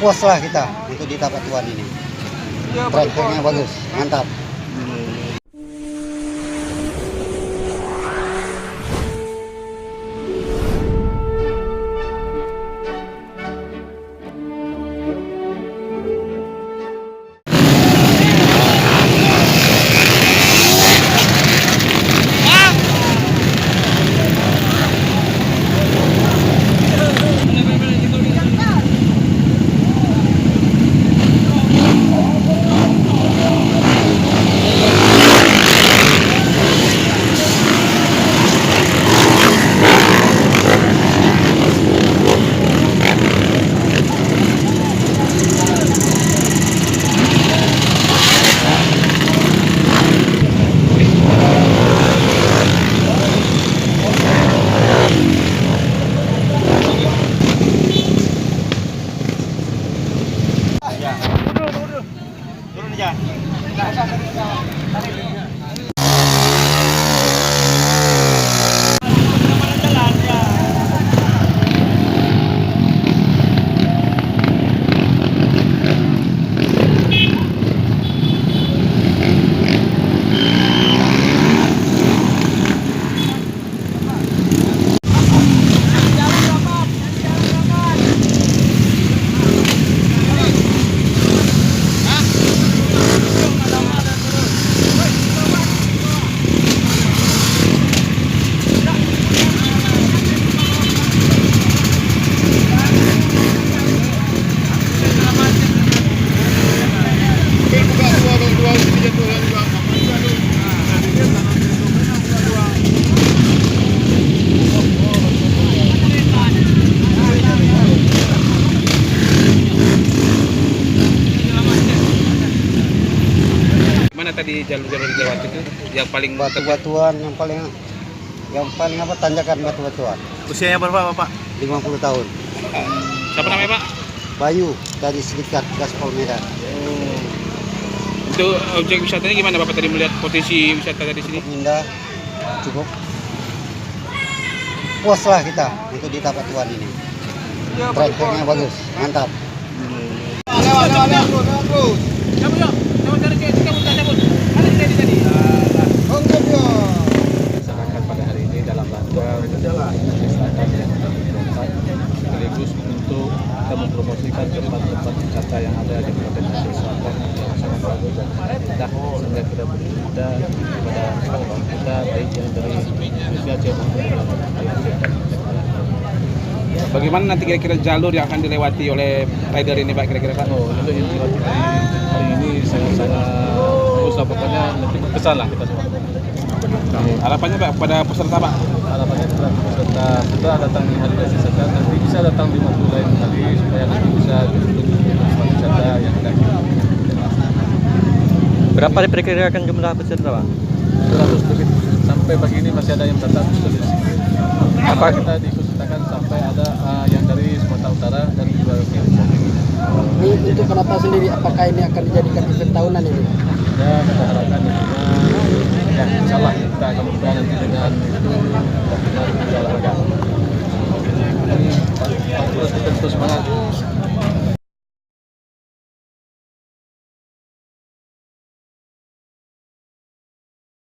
puas lah kita untuk di tapak tuan ini. Tracknya bagus, mantap. Turun aja. Mana tadi jalur-jalur dilewati itu yang paling Batu-batuan yang paling apa, tanjakan batu-batuan. Usianya berapa, Bapak? 50 tahun. siapa namanya Pak? Bayu dari Serikat Gaspol Medan. Itu objek wisatanya gimana Bapak tadi melihat posisi wisata di sini? Cukup indah, cukup puas lah kita untuk di tapak tuan ini. Tracknya bagus, mantap. Masyarakat pada hari ini dalam rangka mengesahkan yang tempat sekaligus untuk kita mempromosikan tempat-tempat wisata yang ada di Kabupaten Aceh Selatan yang sangat bagus dan indah, sehingga kita beri mudah kepada kawan-kawan kita baik yang dari Indonesia Aceh maupun Bagaimana nanti kira-kira jalur yang akan dilewati oleh rider ini Pak kira-kira Pak? Untuk yang dilewati hari ini sangat-sangat bagus lah, pokoknya nanti berkesan lah kita semua. Harapannya Pak pada peserta Pak? Harapannya kepada peserta setelah datang di hari Aceh Selatan nanti bisa datang di waktu lain kali supaya nanti bisa dikunjungi tempat wisata yang ada. Berapa diperkirakan jumlah peserta, Pak? 200 lebih. Sampai pagi ini masih ada yang datang dari sini. Apa kita dikhususkan sampai ada yang dari Sumatera Utara dan juga dari Ini untuk kenapa sendiri, apakah ini akan dijadikan event tahunan ini? ya kita harapkan ya insyaallah kita akan berdoa nanti dengan itu dengan olahraga. Ini Pak Terus semangat.